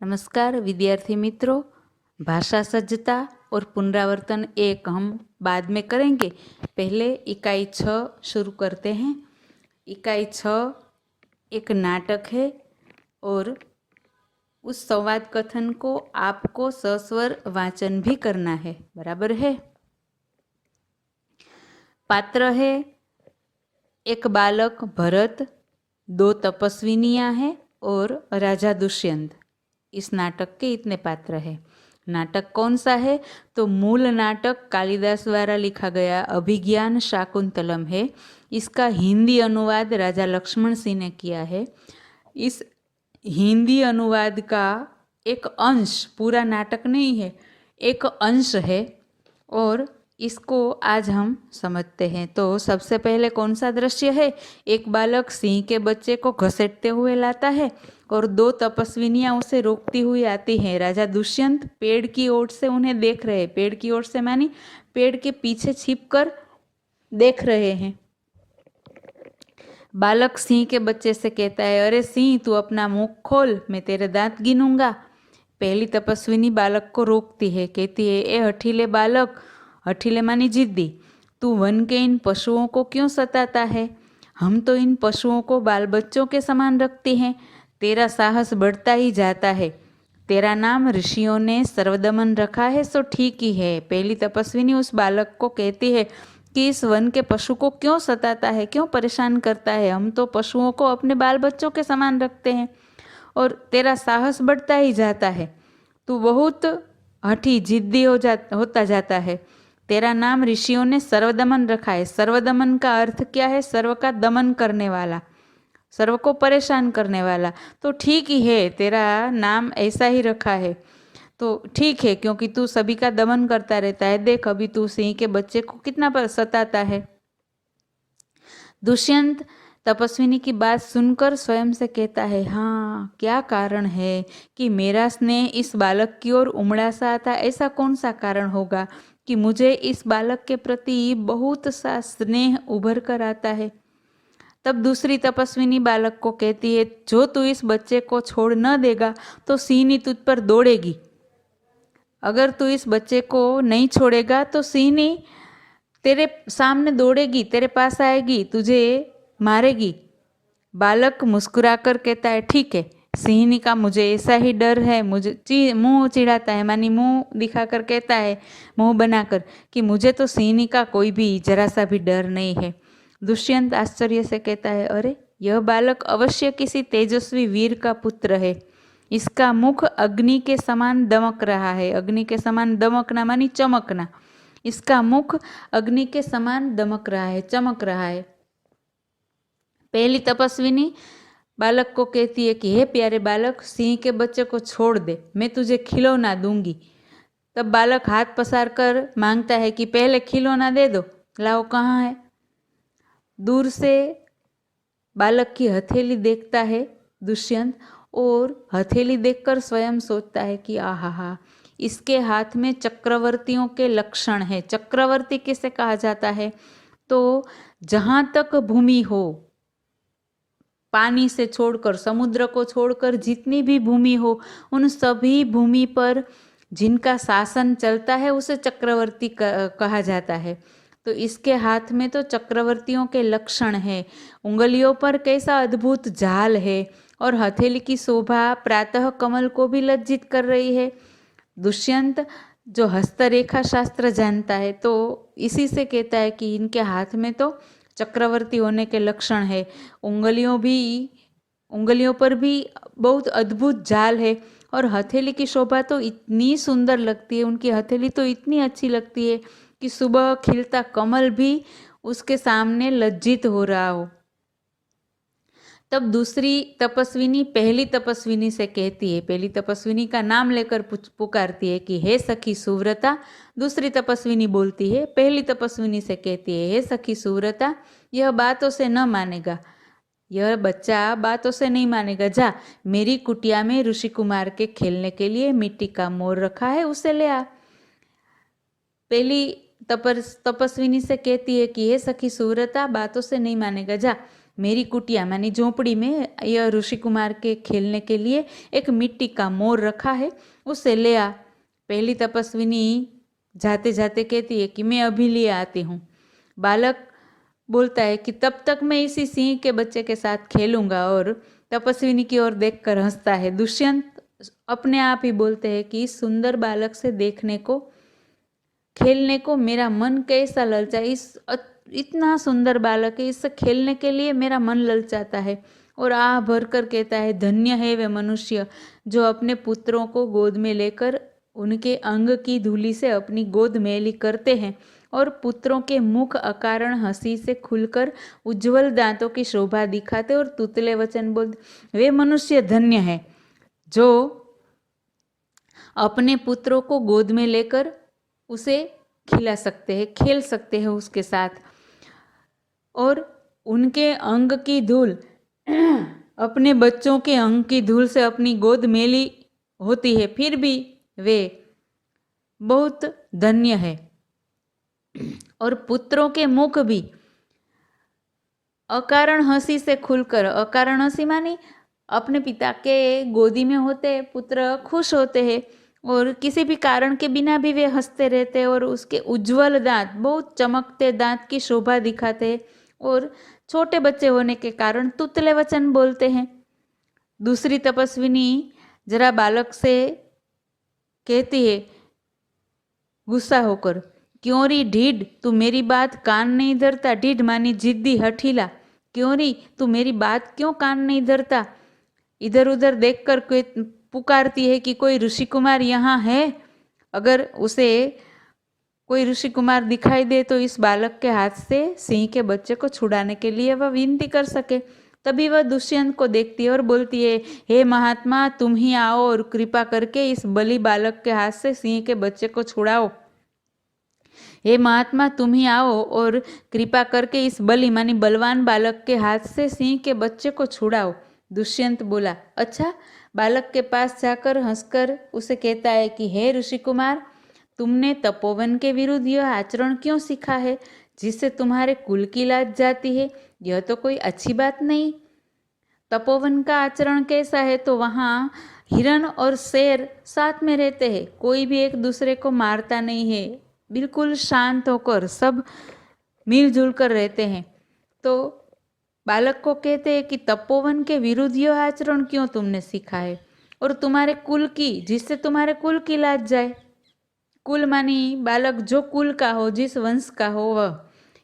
नमस्कार विद्यार्थी मित्रों। भाषा सज्जता और पुनरावर्तन एक हम बाद में करेंगे। पहले इकाई 6 शुरू करते हैं। इकाई 6 एक नाटक है और उस संवाद कथन को आपको सस्वर वाचन भी करना है, बराबर है। पात्र है एक बालक भरत, 2 तपस्विनियाँ हैं और राजा दुष्यंत। इस नाटक के इतने पात्र हैं। नाटक कौन सा है? तो मूल नाटक कालिदास द्वारा लिखा गया अभिज्ञान शाकुंतलम है। इसका हिंदी अनुवाद राजा लक्ष्मण सिंह ने किया है। इस हिंदी अनुवाद का एक अंश, पूरा नाटक नहीं है, एक अंश है और इसको आज हम समझते हैं। तो सबसे पहले कौन सा दृश्य है? एक बालक सिंह के बच्चे को घसीटते हुए लाता है और 2 तपस्विनियाँ उसे रोकती हुई आती हैं। राजा दुष्यंत पेड़ की ओर से उन्हें देख रहे हैं। पेड़ की ओर से मानी पेड़ के पीछे छिपकर देख रहे हैं। बालक सिंह के बच्चे से कहता है, अरे सिंह, तू अपना मुंह खोल, मैं तेरे दांत गिनूंगा। पहली तपस्विनी बालक को रोकती है, कहती है, ए हठीले बालक, हठीले मानी जिद्दी, तू वन के इन पशुओं को क्यों सताता है? हम तो इन पशुओं को बाल बच्चों के समान रखते हैं। तेरा साहस बढ़ता ही जाता है। तेरा नाम ऋषियों ने सर्वदमन रखा है, सो ठीक ही है। पहली तपस्विनी उस बालक को कहती है कि इस वन के पशु को क्यों सताता है, क्यों परेशान करता है? हम तो पशुओं को अपने बाल बच्चों के समान रखते हैं और तेरा साहस बढ़ता ही जाता है। तू बहुत हठी जिद्दी होता जाता है। तेरा नाम ऋषियों ने सर्वदमन रखा है। सर्वदमन का अर्थ क्या है? सर्व का दमन करने वाला, सर्व को परेशान करने वाला। तो ठीक ही है, तेरा नाम ऐसा ही रखा है तो ठीक है, क्योंकि तू सभी का दमन करता रहता है। देख अभी तू सिंह के बच्चे को कितना सताता है। दुष्यंत तपस्विनी की बात सुनकर स्वयं से कहता है, हाँ, क्या कारण है कि मेरा स्नेह इस बालक की ओर उमड़ा सा आता? ऐसा कौन सा कारण होगा कि मुझे इस बालक के प्रति बहुत सा स्नेह उभर कर आता है? तब दूसरी तपस्विनी बालक को कहती है, जो तू इस बच्चे को छोड़ न देगा तो सिंहनी तुझ पर दौड़ेगी। अगर तू इस बच्चे को नहीं छोड़ेगा तो सिंहनी तेरे सामने दौड़ेगी, तेरे पास आएगी, तुझे मारेगी। बालक मुस्कुराकर कहता है, ठीक है, सिंहनी का मुझे ऐसा ही डर है। मुझे मुंह चिढ़ाता है, मानी मुंह दिखाकर कहता है, मुंह बनाकर, कि मुझे तो सिंहनी का कोई भी जरा सा भी डर नहीं है। दुष्यंत आश्चर्य से कहता है, अरे यह बालक अवश्य किसी तेजस्वी वीर का पुत्र है। इसका मुख अग्नि के समान दमक रहा है। अग्नि के समान दमकना मानी चमकना। इसका मुख अग्नि के समान दमक रहा है, चमक रहा है। पहली तपस्विनी बालक को कहती है कि हे प्यारे बालक, सिंह के बच्चे को छोड़ दे, मैं तुझे खिलौना दूंगी। तब बालक हाथ पसार कर मांगता है कि पहले खिलौना दे दो, लाओ, कहाँ है? दूर से बालक की हथेली देखता है दुष्यंत और हथेली देखकर स्वयं सोचता है कि आहा, इसके हाथ में चक्रवर्तियों के लक्षण है। चक्रवर्ती किसे कहा जाता है? तो जहां तक भूमि हो, पानी से छोड़कर, समुद्र को छोड़कर जितनी भी भूमि हो, उन सभी भूमि पर जिनका शासन चलता है उसे चक्रवर्ती कहा जाता है। तो इसके हाथ में तो चक्रवर्तियों के लक्षण है। उंगलियों पर कैसा अद्भुत जाल है और हथेली की शोभा प्रातः कमल को भी लज्जित कर रही है। दुष्यंत जो हस्तरेखा शास्त्र जानता है तो इसी से कहता है कि इनके हाथ में तो चक्रवर्ती होने के लक्षण है। उंगलियों पर भी बहुत अद्भुत जाल है और हथेली की शोभा तो इतनी सुंदर लगती है, उनकी हथेली तो इतनी अच्छी लगती है कि सुबह खिलता कमल भी उसके सामने लज्जित हो रहा हो। तब दूसरी तपस्विनी पहली तपस्विनी से कहती है, पहली तपस्विनी का नाम लेकर पुकारती है कि हे सखी सुव्रता। दूसरी तपस्विनी बोलती है, पहली तपस्विनी से कहती है, हे सखी सुव्रता, यह बातों से न मानेगा, यह बच्चा बातों से नहीं मानेगा। जा, मेरी कुटिया में ऋषि कुमार के खेलने के लिए मिट्टी का मोर रखा है, उसे ले आ। पहली तपस्विनी से कहती है कि हे सखी सुव्रता, बातों से नहीं मानेगा, जा, मेरी कुटिया मानी झोंपड़ी में यह ऋषि कुमार के खेलने के लिए एक मिट्टी का मोर रखा है, उसे ले आ। पहली तपस्विनी जाते जाते कहती है कि मैं अभी ले आती हूँ। बालक बोलता है कि तब तक मैं इसी सिंह के बच्चे के साथ खेलूंगा, और तपस्विनी की ओर देखकर हंसता है। दुष्यंत अपने आप ही बोलते हैं कि इस सुंदर बालक से देखने को, खेलने को मेरा मन कैसा ललचा, इतना सुंदर बालक है, इससे खेलने के लिए मेरा मन ललचाता है। और आह भर कर कहता है, धन्य है वे मनुष्य जो अपने पुत्रों को गोद में लेकर उनके अंग की धूली से अपनी गोद मैली करते हैं, और पुत्रों के मुख अकारण हंसी से खुलकर उज्जवल दांतों की शोभा दिखाते और तुतले वचन बोलते। वे मनुष्य धन्य है जो अपने पुत्रों को गोद में लेकर उसे खिला सकते हैं, खेल सकते हैं उसके साथ, और उनके अंग की धूल अपने बच्चों के अंग की धूल से अपनी गोद मेली होती है, फिर भी वे बहुत धन्य है। और पुत्रों के मुख भी अकारण हंसी से खुलकर, अकारण हंसी मानी अपने पिता के गोदी में होते पुत्र खुश होते हैं, और किसी भी कारण के बिना भी वे हंसते रहते हैं, और उसके उज्जवल दांत, बहुत चमकते दांत की शोभा दिखाते हैं, और छोटे बच्चे होने के कारण तुतले वचन बोलते हैं। दूसरी तपस्विनी जरा बालक से कहती है गुस्सा होकर, क्यों री ढीठ, तू मेरी बात कान नहीं धरता। ढीठ मानी जिद्दी हठीला। क्यों री तू मेरी बात क्यों कान नहीं धरता। इधर उधर देखकर कोई पुकारती है कि कोई ऋषि कुमार यहाँ है। अगर उसे कोई ऋषि कुमार दिखाई दे तो इस बालक के हाथ से सिंह के बच्चे को छुड़ाने के लिए वह विनती कर सके। तभी वह दुष्यंत को देखती है और बोलती है, हे महात्मा, तुम ही आओ और कृपा करके इस बलि बालक के हाथ से सिंह के बच्चे को छुड़ाओ। हे महात्मा, तुम ही आओ और कृपा करके इस बलि मानी बलवान बालक के हाथ से सिंह के बच्चे को छुड़ाओ। दुष्यंत बोला, अच्छा। बालक के पास जाकर हंसकर उसे कहता है कि हे ऋषि कुमार, तुमने तपोवन के विरुद्ध यह आचरण क्यों सीखा है, जिससे तुम्हारे कुल की लाज जाती है। यह तो कोई अच्छी बात नहीं। तपोवन का आचरण कैसा है, तो वहाँ हिरण और शेर साथ में रहते हैं, कोई भी एक दूसरे को मारता नहीं है, बिल्कुल शांत होकर सब मिलजुल कर रहते हैं। तो बालक को कहते हैं कि तपोवन के विरुद्ध यह आचरण क्यों तुमने सीखा है, और तुम्हारे कुल की, जिससे तुम्हारे कुल की लाज जाए। कुल मानी बालक जो कुल का हो, जिस वंश का हो वह।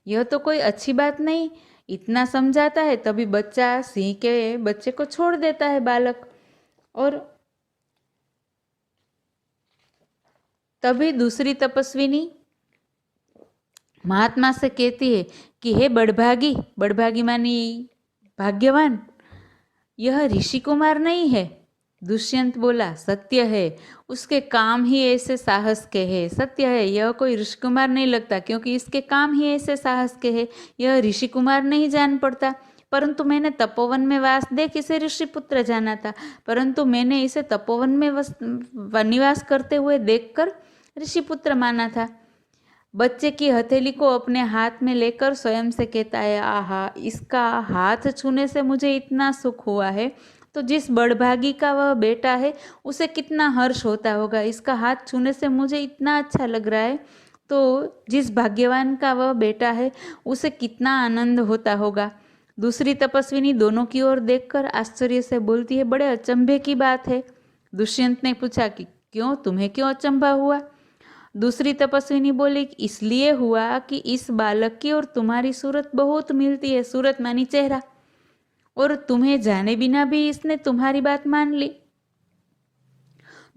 यह तो कोई अच्छी बात नहीं। इतना समझाता है, तभी बच्चा सिंह के बच्चे को छोड़ देता है बालक। और तभी दूसरी तपस्विनी महात्मा से कहती है कि हे बड़भागी, बड़भागी मानी भाग्यवान, यह ऋषि कुमार नहीं है। दुष्यंत बोला, सत्य है, उसके काम ही ऐसे साहस के हैं। सत्य है, यह कोई ऋषि कुमार नहीं लगता, क्योंकि इसके काम ही ऐसे साहस के हैं। यह ऋषि कुमार नहीं जान पड़ता। परंतु मैंने तपोवन में वास देख इसे ऋषि पुत्र जाना था, परंतु मैंने इसे तपोवन में निवास करते हुए देखकर ऋषि पुत्र माना था। बच्चे की हथेली को अपने हाथ में लेकर स्वयं से कहता है, आहा, इसका हाथ छूने से मुझे इतना सुख हुआ है, तो जिस बड़भागी का वह बेटा है उसे कितना हर्ष होता होगा। इसका हाथ छूने से मुझे इतना अच्छा लग रहा है, तो जिस भाग्यवान का वह बेटा है उसे कितना आनंद होता होगा। दूसरी तपस्विनी दोनों की ओर देखकर आश्चर्य से बोलती है, बड़े अचंभे की बात है। दुष्यंत ने पूछा कि क्यों, तुम्हें क्यों अचंभा हुआ। दूसरी तपस्विनी बोली, इसलिए हुआ कि इस बालक की और तुम्हारी सूरत बहुत मिलती है। सूरत मानी चेहरा। और तुम्हें जाने बिना भी इसने तुम्हारी बात मान ली।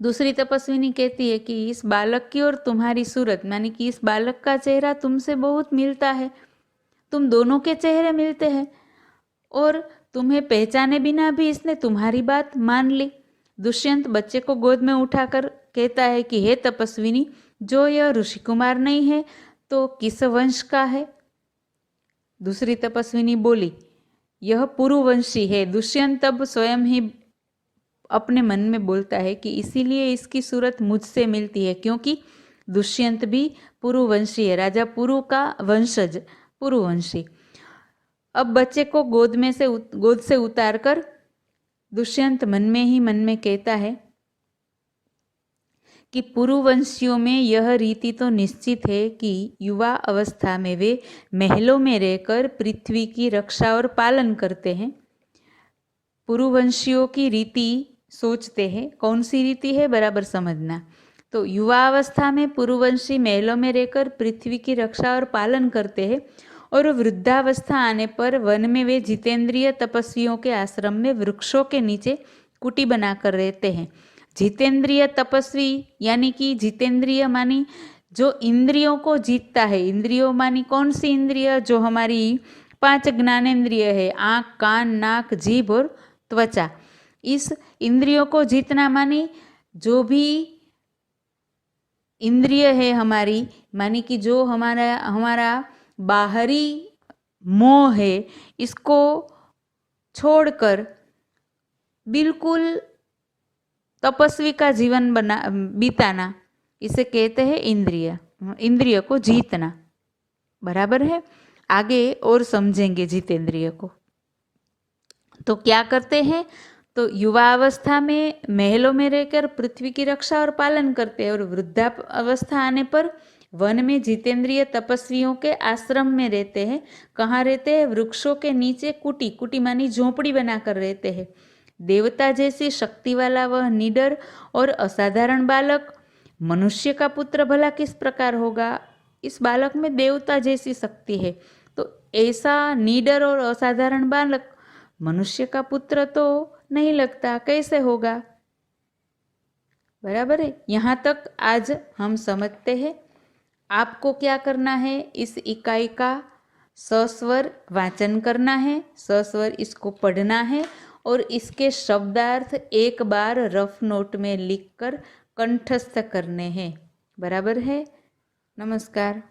दूसरी तपस्विनी कहती है कि इस बालक की और तुम्हारी सूरत मानी कि इस बालक का चेहरा तुमसे बहुत मिलता है, तुम दोनों के चेहरे मिलते हैं, और तुम्हें पहचाने बिना भी इसने तुम्हारी बात मान ली। दुष्यंत बच्चे को गोद में उठाकर कहता है कि हे तपस्विनी, जो यह ऋषि कुमार नहीं है तो किस वंश का है। दूसरी तपस्विनी बोली, यह पुरुवंशी है। दुष्यंत तब स्वयं ही अपने मन में बोलता है कि इसीलिए इसकी सूरत मुझसे मिलती है, क्योंकि दुष्यंत भी पुरुवंशी है, राजा पुरु का वंशज, पुरुवंशी। अब बच्चे को गोद से उतार कर दुष्यंत मन में कहता है कि पुरुवंशियों में यह रीति तो निश्चित है कि युवा अवस्था में वे महलों में रहकर पृथ्वी की रक्षा और पालन करते हैं। पुरुवंशियों की रीति सोचते हैं, कौन सी रीति है बराबर समझना। तो युवा अवस्था में पुरुवंशी महलों में रहकर पृथ्वी की रक्षा और पालन करते हैं और वृद्धावस्था आने पर वन में वे जितेंद्रिय तपस्वियों के आश्रम में वृक्षों के नीचे कुटी बनाकर रहते हैं। जितेंद्रिय तपस्वी यानी कि जितेंद्रिय मानी जो इंद्रियों को जीतता है। इंद्रियों मानी कौन सी इंद्रिय? जो हमारी 5 ज्ञानेंद्रिय है, आँख, कान, नाक, जीभ और त्वचा। इस इंद्रियों को जीतना मानी जो भी इंद्रिय है हमारी, मानी कि जो हमारा बाहरी मोह है, इसको छोड़कर बिल्कुल तपस्वी का जीवन बिताना, इसे कहते हैं इंद्रिय को जीतना। बराबर है। आगे और समझेंगे जितेंद्रिय को। तो क्या करते हैं? तो युवावस्था में महलों में रहकर पृथ्वी की रक्षा और पालन करते हैं और वृद्धावस्था आने पर वन में जितेंद्रिय तपस्वियों के आश्रम में रहते हैं। कहाँ रहते हैं? वृक्षों के नीचे कुटी मानी झोंपड़ी बनाकर रहते हैं। देवता जैसी शक्ति वाला वह निडर और असाधारण बालक मनुष्य का पुत्र भला किस प्रकार होगा? इस बालक में देवता जैसी शक्ति है, तो ऐसा निडर और असाधारण बालक मनुष्य का पुत्र तो नहीं लगता, कैसे होगा? बराबर है। यहाँ तक आज हम समझते हैं। आपको क्या करना है? इस इकाई का सस्वर वाचन करना है, सस्वर इसको पढ़ना है और इसके शब्दार्थ एक बार रफ नोट में लिखकर कंठस्थ करने हैं। बराबर है। नमस्कार।